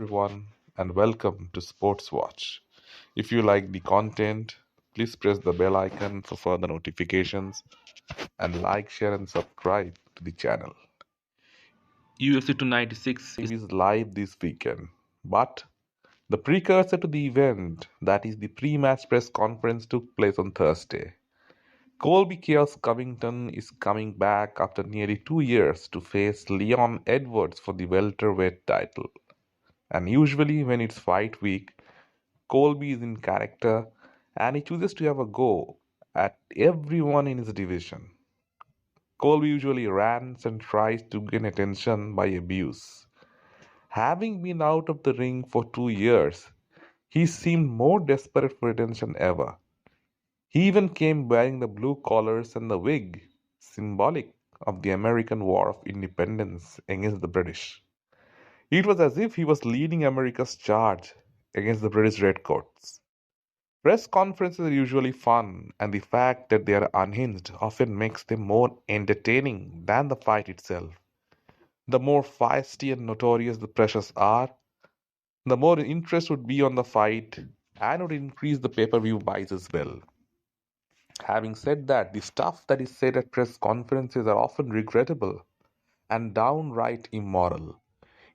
everyone, and welcome to Sports Watch. If you like the content, please press the bell icon for further notifications and like, share, and subscribe to the channel. UFC 296 is live this weekend, but the precursor to the event, that is the pre-match press conference, took place on Thursday. Colby Chaos Covington is coming back after nearly 2 years to face Leon Edwards for the welterweight title. And usually, when it's fight week, Colby is in character and he chooses to have a go at everyone in his division. Colby usually rants and tries to gain attention by abuse. Having been out of the ring for 2 years, he seemed more desperate for attention ever. He even came wearing the blue collars and the wig, symbolic of the American War of Independence against the British. It was as if he was leading America's charge against the British redcoats. Press conferences are usually fun, and the fact that they are unhinged often makes them more entertaining than the fight itself. The more feisty and notorious the pressures are, the more interest would be on the fight and would increase the pay per view buys as well. Having said that, the stuff that is said at press conferences are often regrettable and downright immoral.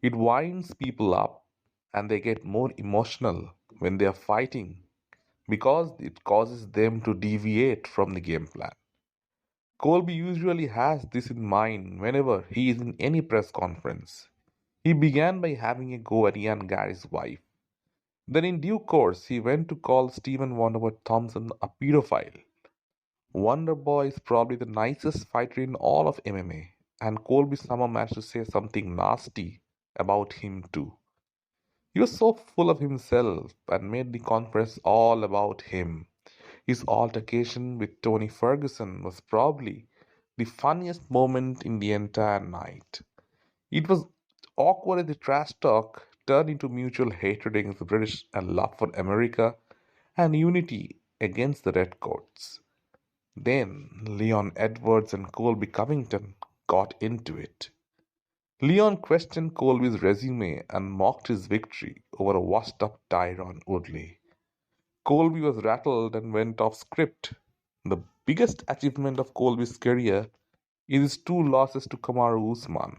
It winds people up and they get more emotional when they are fighting because it causes them to deviate from the game plan. Colby usually has this in mind whenever he is in any press conference. He began by having a go at Ian Gary's wife. Then, in due course, he went to call Stephen Wonderboy Thompson a pedophile. Wonderboy is probably the nicest fighter in all of MMA, and Colby somehow managed to say something nasty about him too. He was so full of himself and made the conference all about him. His altercation with Tony Ferguson was probably the funniest moment in the entire night. It was awkward as the trash talk turned into mutual hatred against the British and love for America and unity against the Redcoats. Then Leon Edwards and Colby Covington got into it. Leon questioned Colby's resume and mocked his victory over a washed up Tyron Woodley. Colby was rattled and went off script. The biggest achievement of Colby's career is his two losses to Kamaru Usman,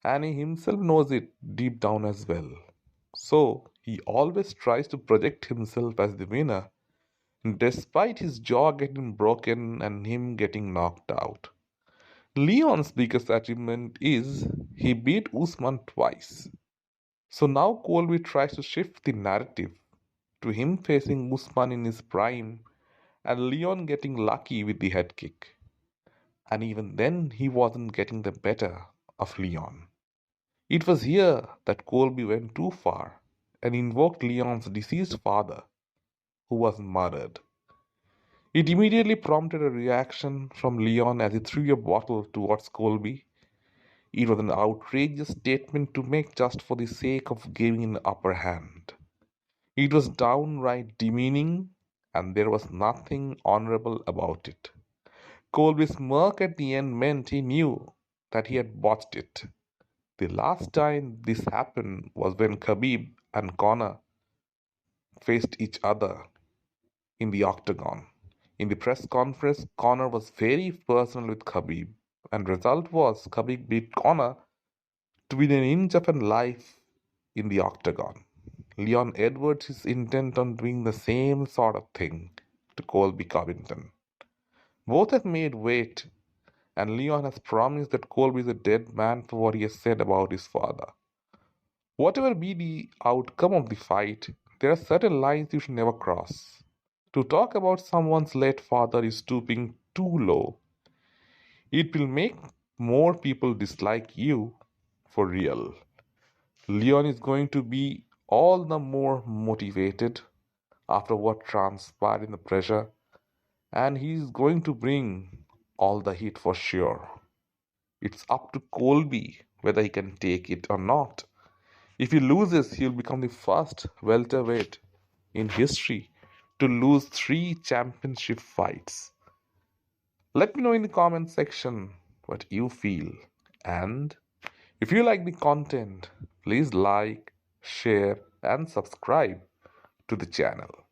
and he himself knows it deep down as well. So he always tries to project himself as the winner, despite his jaw getting broken and him getting knocked out. Leon's biggest achievement is he beat Usman twice. So now Colby tries to shift the narrative to him facing Usman in his prime and Leon getting lucky with the head kick. And even then, he wasn't getting the better of Leon. It was here that Colby went too far and invoked Leon's deceased father, who was murdered. It immediately prompted a reaction from Leon as he threw a bottle towards Colby. It was an outrageous statement to make just for the sake of giving an upper hand. It was downright demeaning, and there was nothing honorable about it. Colby's smirk at the end meant he knew that he had botched it. The last time this happened was when Khabib and Conor faced each other in the octagon. In the press conference, Conor was very personal with Khabib, and result was Khabib beat Conor to win an inch of a life in the octagon. Leon Edwards is intent on doing the same sort of thing to Colby Covington. Both have made weight, and Leon has promised that Colby is a dead man for what he has said about his father. Whatever be the outcome of the fight, there are certain lines you should never cross. To talk about someone's late father is stooping too low. It will make more people dislike you for real. Leon is going to be all the more motivated after what transpired in the pressure, and he is going to bring all the heat for sure. It's up to Colby whether he can take it or not. If he loses, he'll become the first welterweight in history to lose three championship fights. Let me know in the comment section what you feel. And if you like the content, please like, share, and subscribe to the channel.